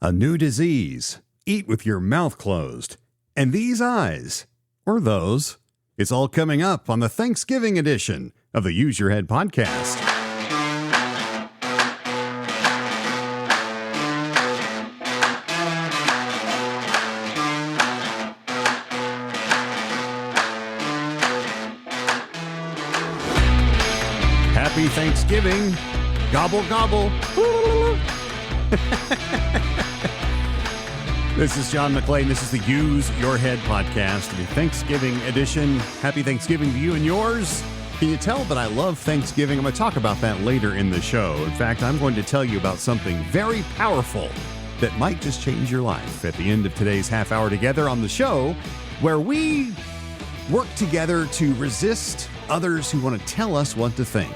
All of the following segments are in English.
A new disease. Eat with your mouth closed. And these eyes. Or those. It's all coming up on the Thanksgiving edition of the Use Your Head podcast. Happy Thanksgiving. Gobble, gobble. This is John McClain. This is the Use Your Head podcast, the Thanksgiving edition. Happy Thanksgiving to you and yours. Can you tell that I love Thanksgiving? I'm going to talk about that later in the show. In fact, I'm going to tell you about something very powerful that might just change your life at the end of today's half hour together on the show, where we work together to resist others who want to tell us what to think.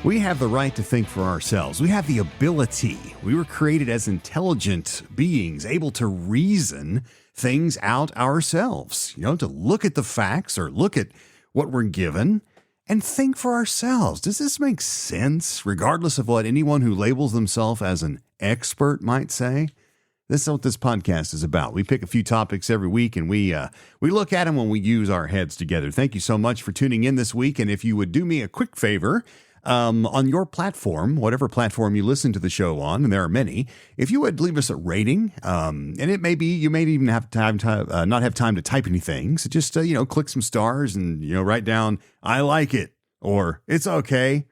We have the right to think for ourselves. We have the ability. We were created as intelligent beings, able to reason things out ourselves, to look at the facts or look at what we're given and think for ourselves. Does this make sense, regardless of what anyone who labels themselves as an expert might say? This is what this podcast is about. We pick a few topics every week and we look at them when we use our heads together. Thank you so much for tuning in this week. And if you would do me a quick favor, on your platform, whatever platform you listen to the show on, and there are many, if you would leave us a rating, and it may be, you may even have time to not have time to type anything. So just, click some stars and, write down, I like it, or it's okay,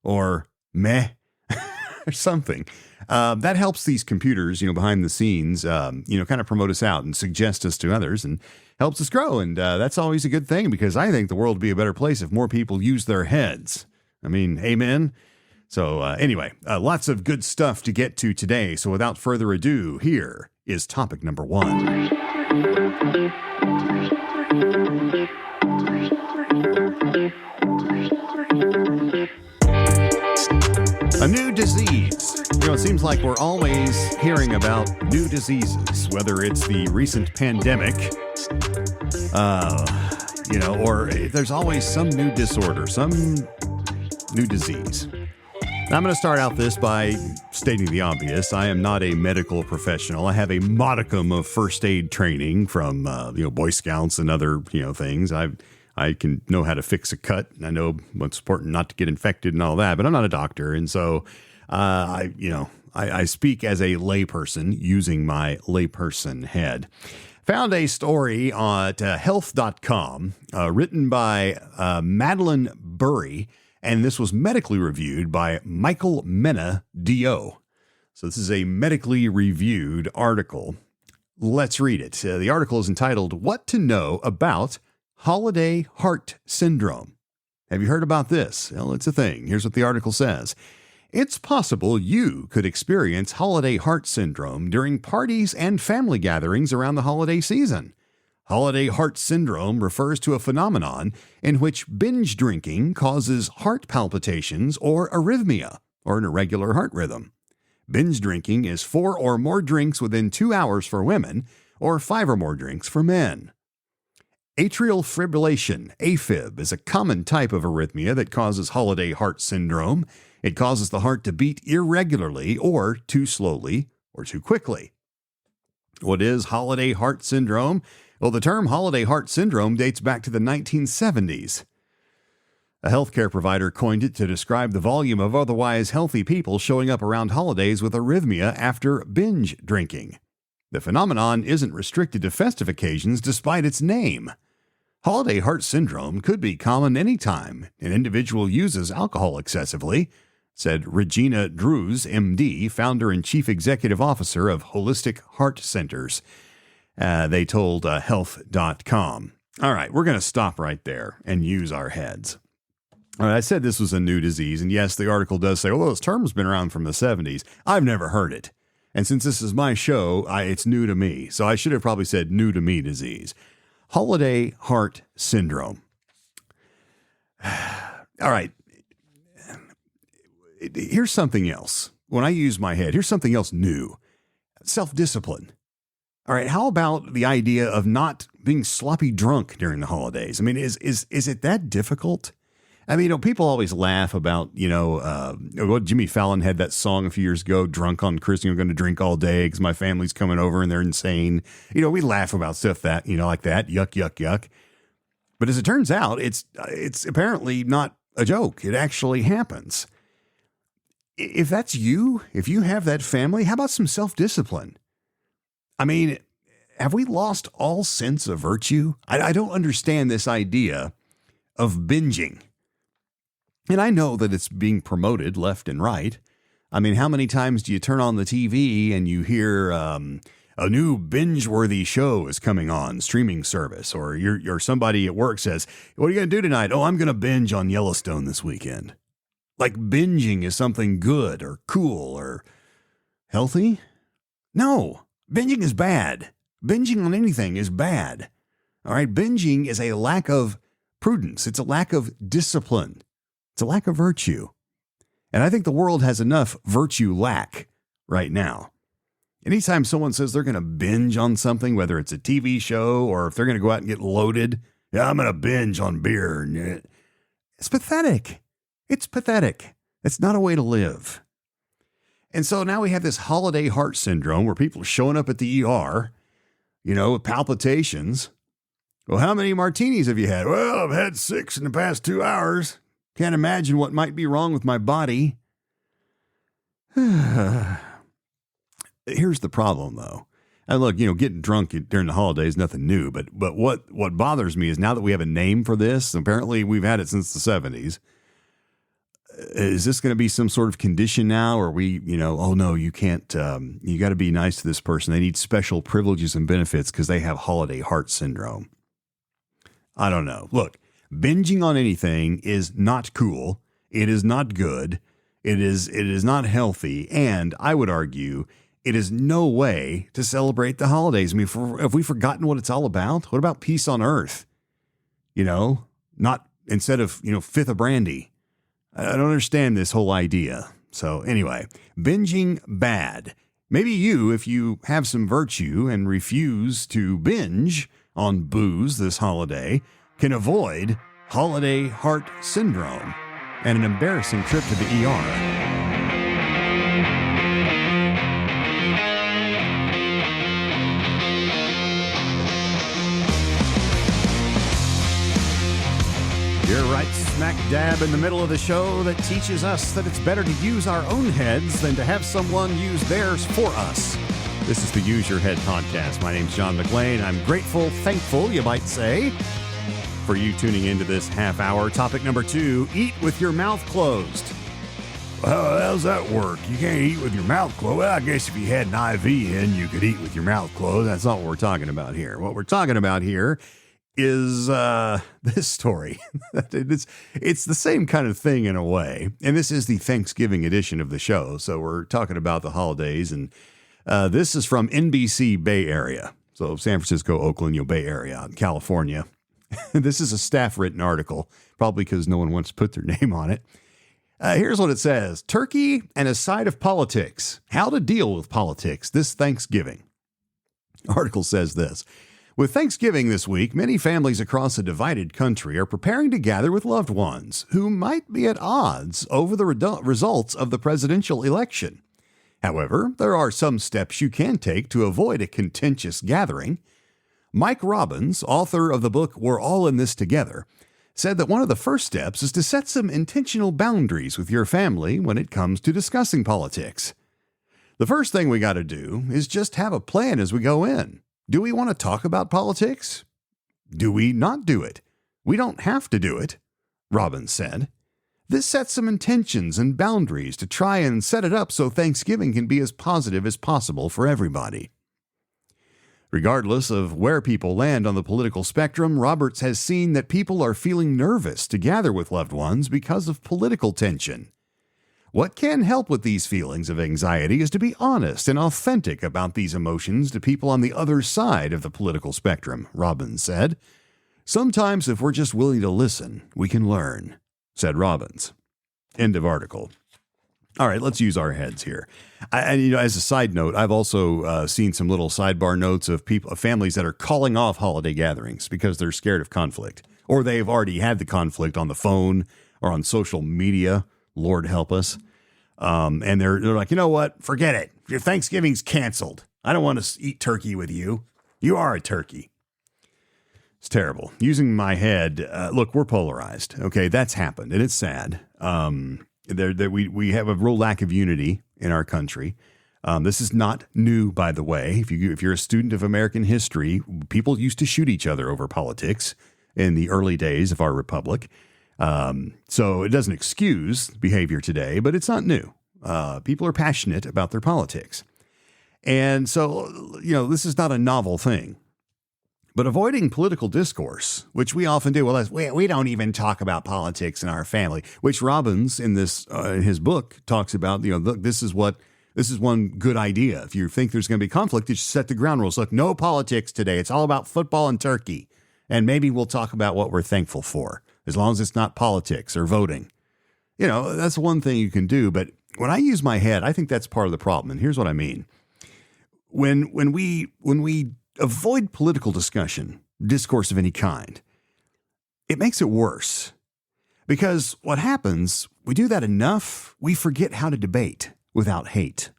or meh, or something. That helps these computers, behind the scenes, kind of promote us out and suggest us to others and helps us grow. And that's always a good thing, because I think the world would be a better place if more people use their heads. I mean, amen. So anyway, lots of good stuff to get to today. So without further ado, here is topic number one. A new disease. It seems like we're always hearing about new diseases, whether it's the recent pandemic, or there's always some new disorder, some new disease. Now, I'm going to start out this by stating the obvious. I am not a medical professional. I have a modicum of first aid training from, Boy Scouts and other, things. I can know how to fix a cut. And I know what's important not to get infected and all that, but I'm not a doctor. And so, I speak as a layperson using my layperson head. Found a story at health.com written by Madeline Burry. And this was medically reviewed by Michael Mena, D.O. So this is a medically reviewed article. Let's read it. The article is entitled, What to Know About Holiday Heart Syndrome. Have you heard about this? Well, it's a thing. Here's what the article says. It's possible you could experience holiday heart syndrome during parties and family gatherings around the holiday season. Holiday heart syndrome refers to a phenomenon in which binge drinking causes heart palpitations or arrhythmia, or an irregular heart rhythm. Binge drinking is 4 or more drinks within 2 hours for women, or 5 or more drinks for men. Atrial fibrillation, AFib, is a common type of arrhythmia that causes holiday heart syndrome. It causes the heart to beat irregularly, or too slowly, or too quickly. What is holiday heart syndrome? Well, the term holiday heart syndrome dates back to the 1970s. A healthcare provider coined it to describe the volume of otherwise healthy people showing up around holidays with arrhythmia after binge drinking. The phenomenon isn't restricted to festive occasions despite its name. Holiday heart syndrome could be common anytime an individual uses alcohol excessively, said Regina Drews, MD, founder and chief executive officer of Holistic Heart Centers. They told health.com. All right, we're going to stop right there and use our heads. All right, I said this was a new disease, and yes, the article does say, well, this term's been around from the 70s. I've never heard it. And since this is my show, it's new to me. So I should have probably said new to me disease. Holiday heart syndrome. All right. Here's something else. When I use my head, here's something else new. Self-discipline. All right, how about the idea of not being sloppy drunk during the holidays? I mean, is it that difficult? I mean, people always laugh about, what Jimmy Fallon had that song a few years ago, Drunk on Christmas, I'm going to drink all day because my family's coming over and they're insane. We laugh about stuff that, like that, yuck, yuck, yuck. But as it turns out, it's apparently not a joke. It actually happens. If that's you, if you have that family, how about some self-discipline? I mean, have we lost all sense of virtue? I don't understand this idea of binging. And I know that it's being promoted left and right. I mean, how many times do you turn on the TV and you hear a new binge-worthy show is coming on streaming service, or you're somebody at work says, "What are you going to do tonight?" "Oh, I'm going to binge on Yellowstone this weekend." Like binging is something good or cool or healthy? No, binging is bad. Binging on anything is bad. All right, binging is a lack of prudence. It's a lack of discipline. It's a lack of virtue. And I think the world has enough virtue lack right now. Anytime someone says they're going to binge on something, whether it's a TV show or if they're going to go out and get loaded, "Yeah, I'm going to binge on beer." It's pathetic. It's pathetic. It's not a way to live. And so now we have this holiday heart syndrome where people are showing up at the ER, with palpitations. "Well, how many martinis have you had?" "Well, I've had 6 in the past 2 hours. Can't imagine what might be wrong with my body." Here's the problem, though. And look, getting drunk during the holidays is nothing new. But what bothers me is now that we have a name for this, apparently we've had it since the 70s. Is this going to be some sort of condition now? Or oh no, you can't, you got to be nice to this person. They need special privileges and benefits because they have holiday heart syndrome. I don't know. Look, binging on anything is not cool. It is not good. It is not healthy. And I would argue it is no way to celebrate the holidays. I mean, have we forgotten what it's all about? What about peace on earth? Not instead of, 5th of brandy. I don't understand this whole idea. So anyway, binging bad. Maybe you, if you have some virtue and refuse to binge on booze this holiday, can avoid holiday heart syndrome and an embarrassing trip to the ER. You're right smack dab in the middle of the show that teaches us that it's better to use our own heads than to have someone use theirs for us. This is the Use Your Head podcast. My name's John McLean. I'm grateful, thankful, you might say, for you tuning into this half hour. Topic number 2, eat with your mouth closed. Well, how does that work? You can't eat with your mouth closed. Well, I guess if you had an IV in, you could eat with your mouth closed. That's not what we're talking about here. What we're talking about here is this story. It's the same kind of thing in a way. And this is the Thanksgiving edition of the show. So we're talking about the holidays. And this is from NBC Bay Area. So San Francisco, Oakland, Bay Area out in California. This is a staff-written article, probably because no one wants to put their name on it. Here's what it says. Turkey and a side of politics. How to deal with politics this Thanksgiving. Article says this. With Thanksgiving this week, many families across a divided country are preparing to gather with loved ones who might be at odds over the results of the presidential election. However, there are some steps you can take to avoid a contentious gathering. Mike Robbins, author of the book We're All in This Together, said that one of the first steps is to set some intentional boundaries with your family when it comes to discussing politics. The first thing we got to do is just have a plan as we go in. Do we want to talk about politics? Do we not do it? We don't have to do it, Robbins said. This sets some intentions and boundaries to try and set it up so Thanksgiving can be as positive as possible for everybody. Regardless of where people land on the political spectrum, Roberts has seen that people are feeling nervous to gather with loved ones because of political tension. What can help with these feelings of anxiety is to be honest and authentic about these emotions to people on the other side of the political spectrum, Robbins said. Sometimes if we're just willing to listen, we can learn, said Robbins. End of article. All right, let's use our heads here. As a side note, I've also seen some little sidebar notes of families that are calling off holiday gatherings because they're scared of conflict, or they've already had the conflict on the phone, or on social media. Lord help us. And they're like, you know what? Forget it. Your Thanksgiving's canceled. I don't want to eat turkey with you. You are a turkey. It's terrible. Using my head, look, we're polarized. Okay, that's happened, and it's sad. We have a real lack of unity in our country. This is not new, by the way. If you're a student of American history, people used to shoot each other over politics in the early days of our republic. So it doesn't excuse behavior today, but it's not new. People are passionate about their politics. And so, this is not a novel thing. But avoiding political discourse, which we often do, we don't even talk about politics in our family, which Robbins in his book talks about, look, this is one good idea. If you think there's going to be conflict, you should set the ground rules. Look, no politics today. It's all about football and turkey. And maybe we'll talk about what we're thankful for, as long as it's not politics or voting. That's one thing you can do. But when I use my head, I think that's part of the problem. And here's what I mean. When we avoid political discourse of any kind, it makes it worse. Because what happens, we do that enough, we forget how to debate without hate.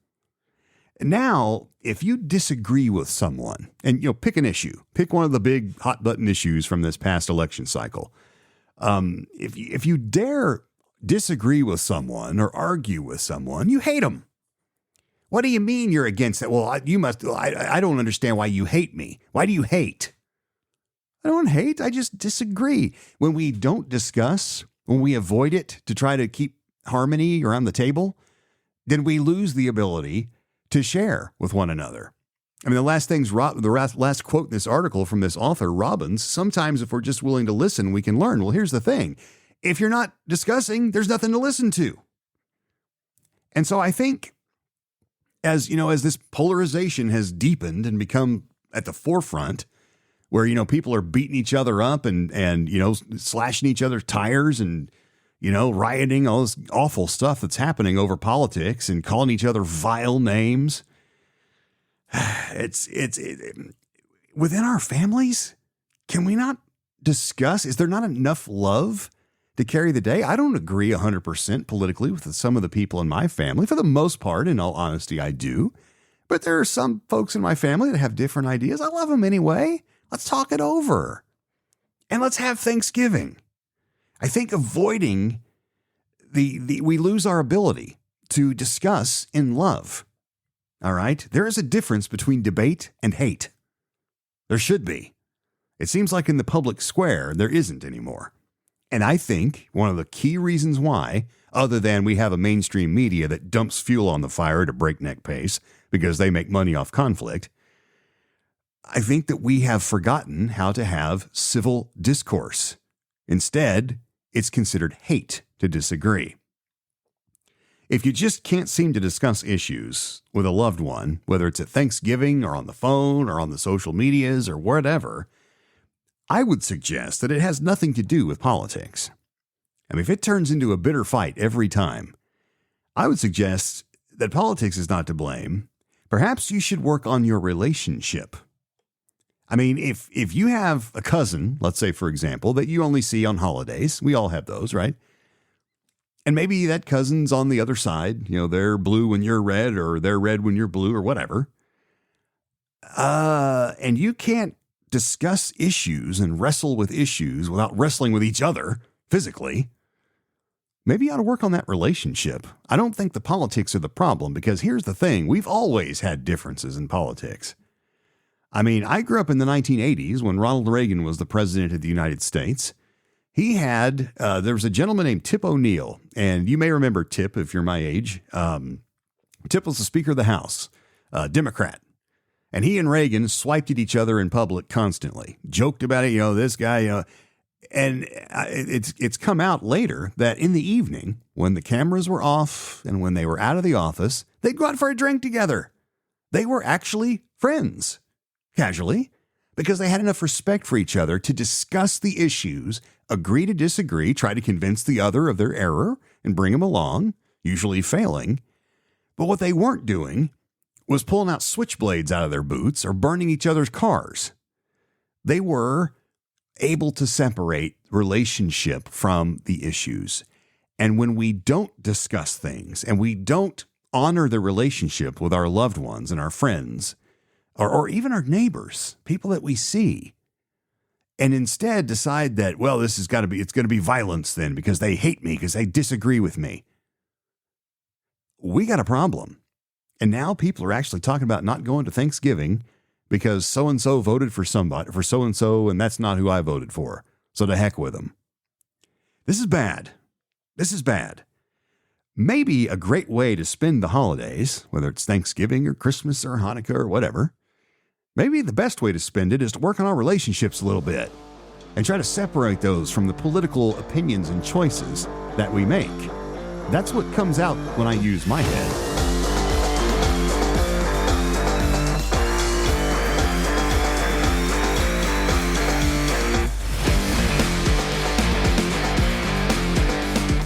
Now, if you disagree with someone and, pick an issue, pick one of the big hot button issues from this past election cycle. If you dare disagree with someone or argue with someone, you hate them. What do you mean you're against that? Well, I don't understand why you hate me. Why do you hate? I don't hate. I just disagree. When we don't discuss, when we avoid it to try to keep harmony around the table, then we lose the ability to share with one another. I mean, the last quote in this article from this author, Robbins, sometimes if we're just willing to listen, we can learn. Well, here's the thing. If you're not discussing, there's nothing to listen to. And so I think as this polarization has deepened and become at the forefront where, people are beating each other up and slashing each other's tires and, rioting, all this awful stuff that's happening over politics and calling each other vile names. It's within our families. Can we not discuss? Is there not enough love to carry the day? I don't agree 100% politically with some of the people in my family. For the most part, in all honesty, I do. But there are some folks in my family that have different ideas. I love them anyway. Let's talk it over. And let's have Thanksgiving. I think avoiding we lose our ability to discuss in love. All right? There is a difference between debate and hate. There should be. It seems like in the public square, there isn't anymore. And I think one of the key reasons why, other than we have a mainstream media that dumps fuel on the fire at a breakneck pace because they make money off conflict, I think that we have forgotten how to have civil discourse. Instead, it's considered hate to disagree. If you just can't seem to discuss issues with a loved one, whether it's at Thanksgiving or on the phone or on the social medias or whatever, I would suggest that it has nothing to do with politics. I mean, if it turns into a bitter fight every time, I would suggest that politics is not to blame. Perhaps you should work on your relationship. I mean, if you have a cousin, let's say, for example, that you only see on holidays, we all have those, right? And maybe that cousin's on the other side, they're blue when you're red or they're red when you're blue or whatever. And you can't discuss issues and wrestle with issues without wrestling with each other physically. Maybe you ought to work on that relationship. I don't think the politics are the problem because here's the thing. We've always had differences in politics. I mean, I grew up in the 1980s when Ronald Reagan was the president of the United States. He had, there was a gentleman named Tip O'Neill, and you may remember Tip if you're my age. Tip was the Speaker of the House, Democrat. And he and Reagan swiped at each other in public constantly, joked about it, this guy, and it's come out later that in the evening when the cameras were off and when they were out of the office, they'd go out for a drink together. They were actually friends, casually, because they had enough respect for each other to discuss the issues, agree to disagree, try to convince the other of their error and bring them along, usually failing. But what they weren't doing was pulling out switchblades out of their boots or burning each other's cars. They were able to separate relationship from the issues. And when we don't discuss things and we don't honor the relationship with our loved ones and our friends, or even our neighbors, people that we see, and instead decide that, well, it's going to be violence then because they hate me, because they disagree with me, we got a problem. And now people are actually talking about not going to Thanksgiving because so-and-so voted for so-and-so, and that's not who I voted for. So to heck with them. This is bad. This is bad. Maybe a great way to spend the holidays, whether it's Thanksgiving or Christmas or Hanukkah or whatever, maybe the best way to spend it is to work on our relationships a little bit and try to separate those from the political opinions and choices that we make. That's what comes out when I use my head.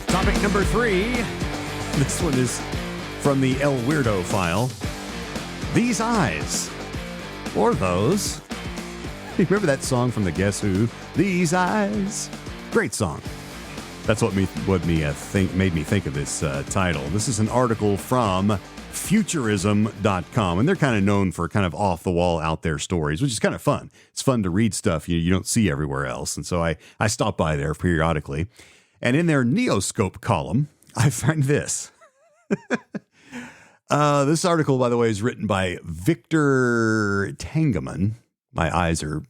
Topic number 3. This one is from the El Weirdo file. These eyes. Or those. You remember that song from the Guess Who? These eyes. Great song. That's what made me think of this title. This is an article from futurism.com, and they're kind of known for kind of off-the-wall, out-there stories, which is kind of fun. It's fun to read stuff you don't see everywhere else, and so I stop by there periodically. And in their Neoscope column, I find this. This article, by the way, is written by Victor Tangeman. My eyes are...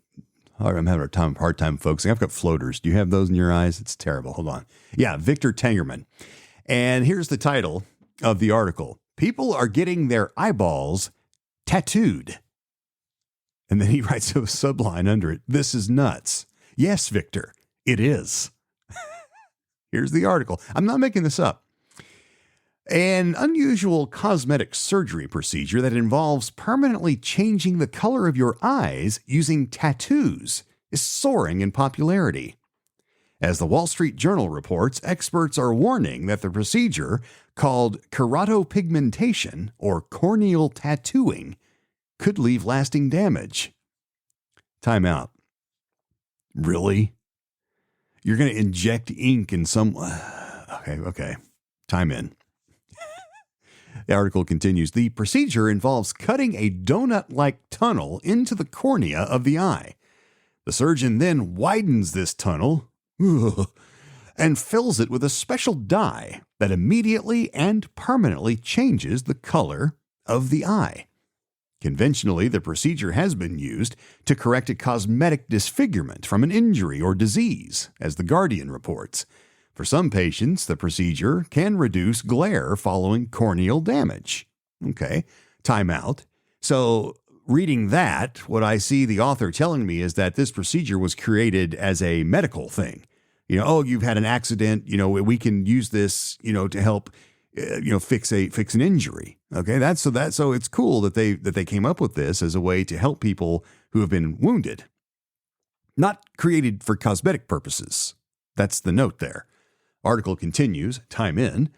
I'm having a hard time focusing. I've got floaters. Do you have those in your eyes? It's terrible. Hold on. Yeah, Victor Tangerman. And here's the title of the article. People are getting their eyeballs tattooed. And then he writes a subline under it. This is nuts. Yes, Victor, it is. Here's the article. I'm not making this up. An unusual cosmetic surgery procedure that involves permanently changing the color of your eyes using tattoos is soaring in popularity. As the Wall Street Journal reports, experts are warning that the procedure, called keratopigmentation or corneal tattooing, could leave lasting damage. Time out. Really? You're going to inject ink in some... Okay. Time in. The article continues. The procedure involves cutting a donut-like tunnel into the cornea of the eye. The surgeon then widens this tunnel and fills it with a special dye that immediately and permanently changes the color of the eye. Conventionally, the procedure has been used to correct a cosmetic disfigurement from an injury or disease, as The Guardian reports. For some patients, the procedure can reduce glare following corneal damage. Okay, time out. So reading that, what I see the author telling me is that this procedure was created as a medical thing. You've had an accident, we can use this, to help, fix an injury. Okay, so it's cool that they came up with this as a way to help people who have been wounded. Not created for cosmetic purposes. That's the note there. Article continues, time in.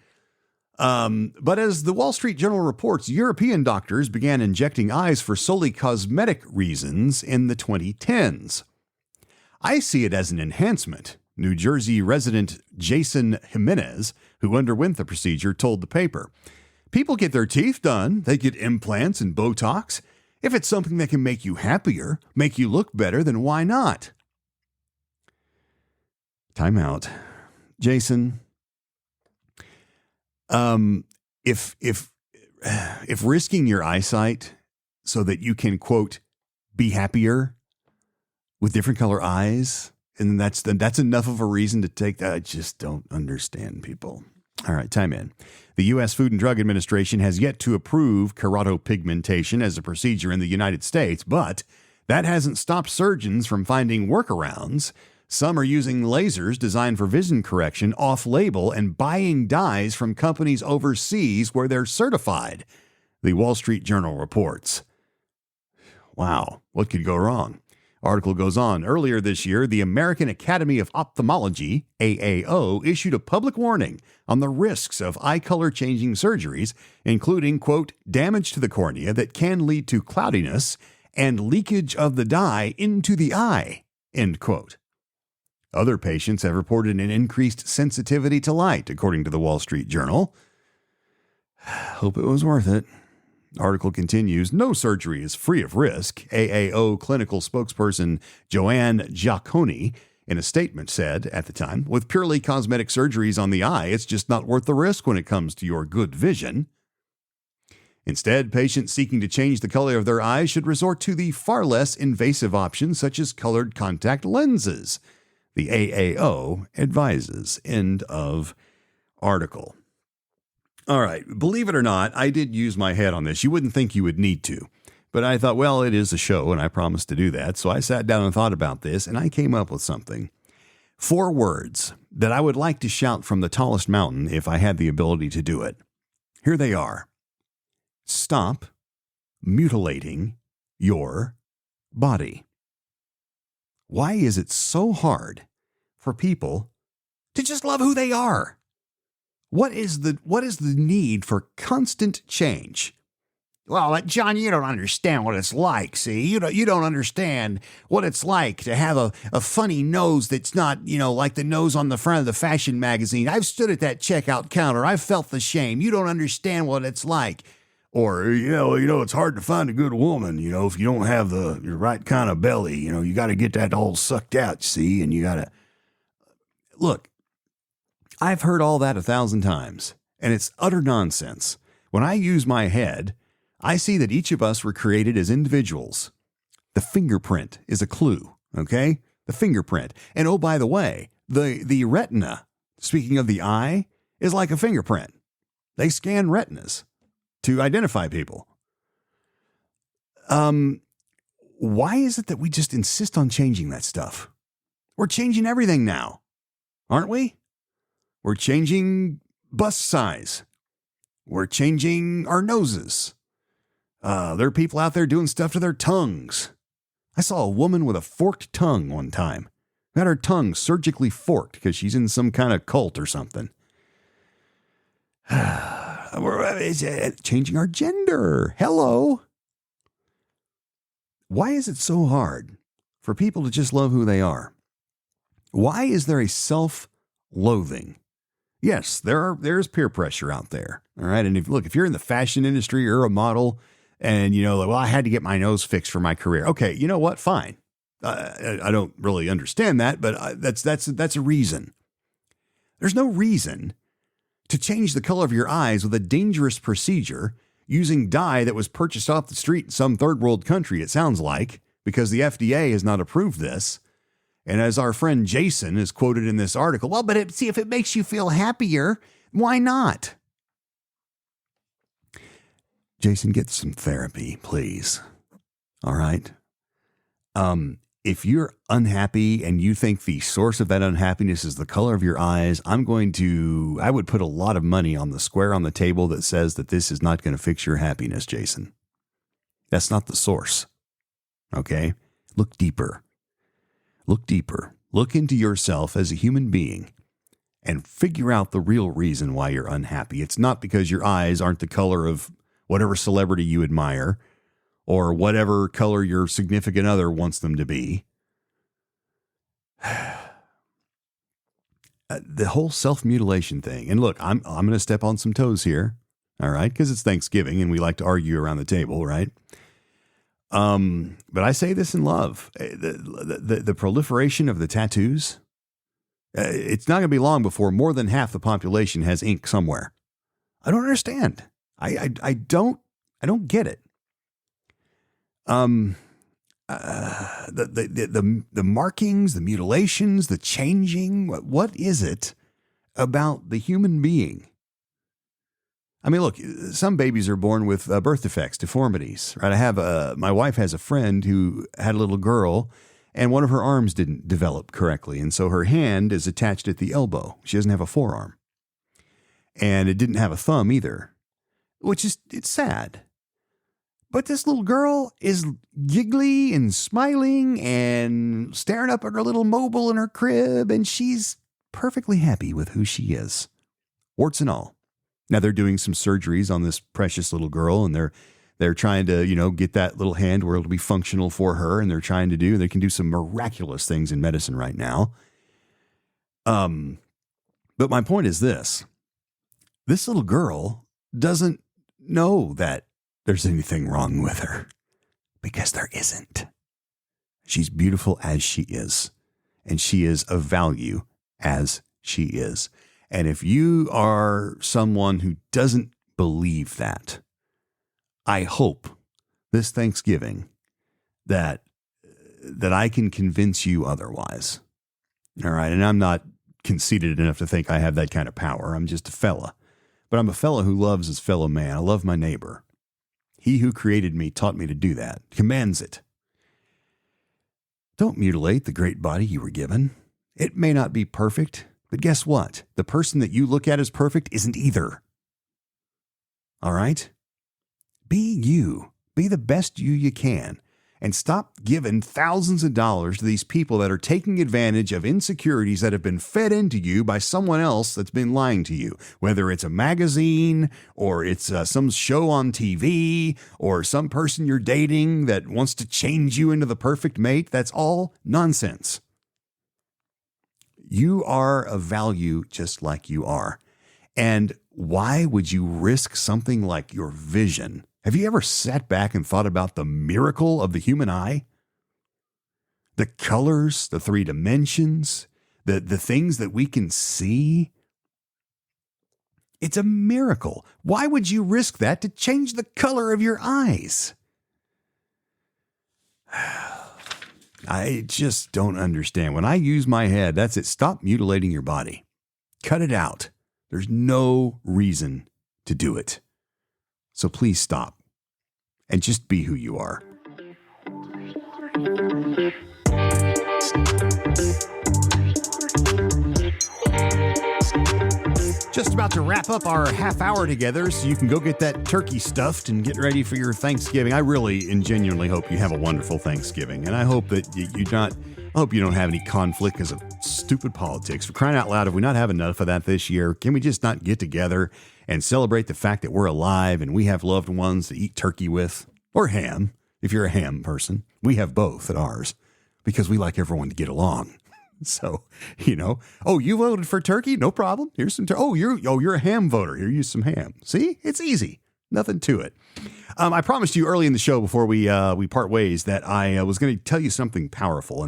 But as the Wall Street Journal reports, European doctors began injecting eyes for solely cosmetic reasons in the 2010s. I see it as an enhancement, New Jersey resident Jason Jimenez, who underwent the procedure, told the paper. People get their teeth done, they get implants and Botox. If it's something that can make you happier, make you look better, then why not? Time out. Jason, if risking your eyesight so that you can, quote, be happier with different color eyes, and that's enough of a reason to take that, I just don't understand people. All right, time in. The U.S. Food and Drug Administration has yet to approve keratopigmentation as a procedure in the United States, but that hasn't stopped surgeons from finding workarounds. Some are using lasers designed for vision correction off-label and buying dyes from companies overseas where they're certified, the Wall Street Journal reports. Wow, what could go wrong? Article goes on. Earlier this year, the American Academy of Ophthalmology, AAO, issued a public warning on the risks of eye color changing surgeries, including, quote, damage to the cornea that can lead to cloudiness and leakage of the dye into the eye, end quote. Other patients have reported an increased sensitivity to light, according to the Wall Street Journal. Hope it was worth it. Article continues, no surgery is free of risk. AAO clinical spokesperson Joanne Giacconi in a statement said at the time, with purely cosmetic surgeries on the eye, it's just not worth the risk when it comes to your good vision. Instead, patients seeking to change the color of their eyes should resort to the far less invasive options such as colored contact lenses, the AAO advises. End of article. All right, believe it or not, I did use my head on this. You wouldn't think you would need to, but I thought, well, it is a show, and I promised to do that. So I sat down and thought about this, and I came up with something. 4 words that I would like to shout from the tallest mountain if I had the ability to do it. Here they are. Stop mutilating your body. Why is it so hard for people to just love who they are? What is the need for constant change? Well, John, you don't understand what it's like. See, you don't understand what it's like to have a funny nose that's not, like the nose on the front of the fashion magazine. I've stood at that checkout counter. I've felt the shame. You don't understand what it's like. Or, it's hard to find a good woman, if you don't have the right kind of belly, you got to get that all sucked out, see, and you got to. Look, I've heard all that 1,000 times, and it's utter nonsense. When I use my head, I see that each of us were created as individuals. The fingerprint is a clue, okay? The fingerprint. And oh, by the way, the retina, speaking of the eye, is like a fingerprint. They scan retinas to identify people. Why is it that we just insist on changing that stuff? We're changing everything now, aren't we? We're changing bust size. We're changing our noses. There are people out there doing stuff to their tongues. I saw a woman with a forked tongue one time. Had her tongue surgically forked because she's in some kind of cult or something. We're changing our gender. Hello. Why is it so hard for people to just love who they are? Why is there a self-loathing? Yes, there's peer pressure out there. All right. And if you're in the fashion industry or a model and, I had to get my nose fixed for my career. Okay. You know what? Fine. I don't really understand that, but that's a reason. There's no reason to change the color of your eyes with a dangerous procedure using dye that was purchased off the street in some third world country, it sounds like, because the FDA has not approved this. And as our friend Jason is quoted in this article, well, but see, if it makes you feel happier, why not? Jason, get some therapy, please. All right. If you're unhappy and you think the source of that unhappiness is the color of your eyes, I would put a lot of money on the square on the table that says that this is not going to fix your happiness, Jason. That's not the source. Okay? Look deeper. Look deeper. Look into yourself as a human being and figure out the real reason why you're unhappy. It's not because your eyes aren't the color of whatever celebrity you admire or whatever color your significant other wants them to be. The whole self-mutilation thing. And look, I'm going to step on some toes here. All right. Because it's Thanksgiving and we like to argue around the table, right? But I say this in love. The proliferation of the tattoos, it's not going to be long before more than half the population has ink somewhere. I don't understand. I don't get it. The markings, the mutilations, the changing, what is it about the human being? I mean, look, some babies are born with birth defects, deformities, right? My wife has a friend who had a little girl and one of her arms didn't develop correctly. And so her hand is attached at the elbow. She doesn't have a forearm and it didn't have a thumb either, it's sad. But this little girl is giggly and smiling and staring up at her little mobile in her crib, and she's perfectly happy with who she is, warts and all. Now they're doing some surgeries on this precious little girl, and they're trying to, get that little hand where it'll be functional for her, and they can do some miraculous things in medicine right now. But my point is this little girl doesn't know that there's anything wrong with her because there isn't. She's beautiful as she is, and she is of value as she is. And if you are someone who doesn't believe that, I hope this Thanksgiving that I can convince you otherwise. All right. And I'm not conceited enough to think I have that kind of power. I'm just a fella. But I'm a fella who loves his fellow man. I love my neighbor. He who created me taught me to do that, commands it. Don't mutilate the great body you were given. It may not be perfect, but guess what? The person that you look at as perfect isn't either. All right? Be you. Be the best you can. And stop giving thousands of dollars to these people that are taking advantage of insecurities that have been fed into you by someone else that's been lying to you. Whether it's a magazine or it's some show on TV or some person you're dating that wants to change you into the perfect mate, that's all nonsense. You are of value just like you are. And why would you risk something like your vision? Have you ever sat back and thought about the miracle of the human eye? The colors, the three dimensions, the things that we can see? It's a miracle. Why would you risk that to change the color of your eyes? I just don't understand. When I use my head, that's it. Stop mutilating your body. Cut it out. There's no reason to do it. So please stop and just be who you are. Just about to wrap up our half hour together so you can go get that turkey stuffed and get ready for your Thanksgiving. I really and genuinely hope you have a wonderful Thanksgiving. And I hope that I hope you don't have any conflict because of stupid politics. For crying out loud, have we not have enough of that this year? Can we just not get together and celebrate the fact that we're alive and we have loved ones to eat turkey with? Or ham, if you're a ham person. We have both at ours because we like everyone to get along. So, oh, you voted for turkey? No problem. Here's some you're a ham voter. Here, use some ham. See? It's easy. Nothing to it. I promised you early in the show before we part ways that I was going to tell you something powerful.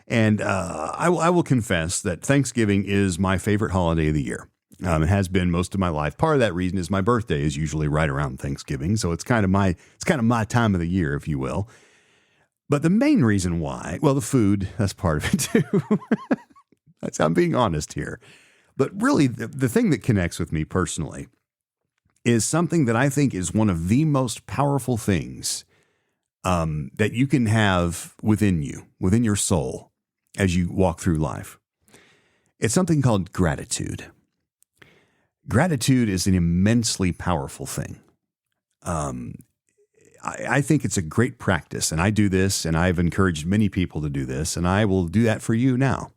And I will confess that Thanksgiving is my favorite holiday of the year. It has been most of my life. Part of that reason is my birthday is usually right around Thanksgiving. So it's kind of my time of the year, if you will. But the main reason why, well, the food, that's part of it too. I'm being honest here. But really, the thing that connects with me personally is something that I think is one of the most powerful things that you can have within you, within your soul, as you walk through life. It's something called gratitude. Gratitude is an immensely powerful thing. I think it's a great practice, and I do this, and I've encouraged many people to do this, and I will do that for you now.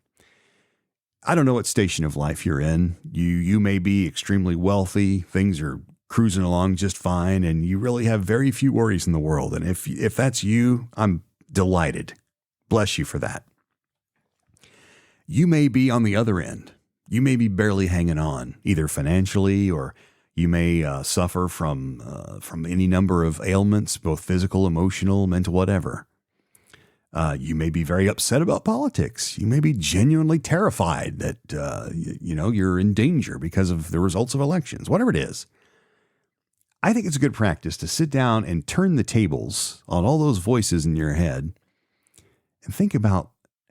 I don't know what station of life you're in. You may be extremely wealthy. Things are cruising along just fine, and you really have very few worries in the world. And if that's you, I'm delighted. Bless you for that. You may be on the other end. You may be barely hanging on, either financially or you may suffer from any number of ailments, both physical, emotional, mental, whatever. You may be very upset about politics. You may be genuinely terrified that you're in danger because of the results of elections. Whatever it is, I think it's a good practice to sit down and turn the tables on all those voices in your head and think about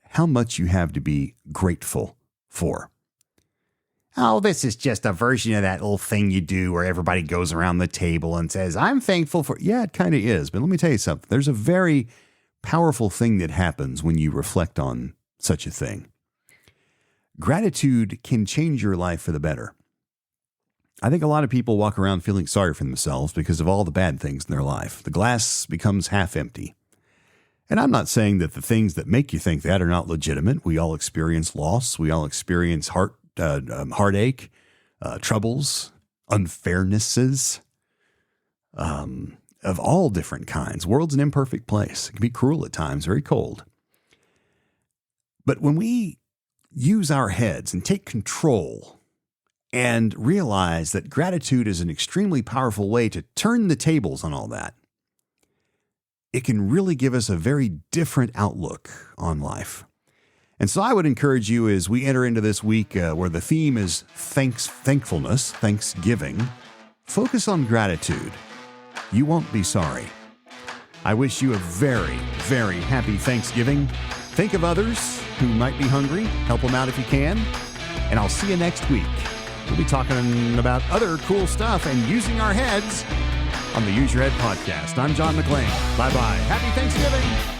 how much you have to be grateful for. Oh, this is just a version of that little thing you do where everybody goes around the table and says, I'm thankful for... Yeah, it kind of is. But let me tell you something. There's a very powerful thing that happens when you reflect on such a thing. Gratitude can change your life for the better. I think a lot of people walk around feeling sorry for themselves because of all the bad things in their life. The glass becomes half empty. And I'm not saying that the things that make you think that are not legitimate. We all experience loss. We all experience heartache, troubles, unfairnesses of all different kinds. World's an imperfect place. It can be cruel at times, very cold. But when we use our heads and take control and realize that gratitude is an extremely powerful way to turn the tables on all that, it can really give us a very different outlook on life. And so I would encourage you as we enter into this week where the theme is thankfulness, thanksgiving, focus on gratitude. You won't be sorry. I wish you a very, very happy Thanksgiving. Think of others who might be hungry. Help them out if you can. And I'll see you next week. We'll be talking about other cool stuff and using our heads on the Use Your Head podcast. I'm John McClain. Bye-bye. Happy Thanksgiving.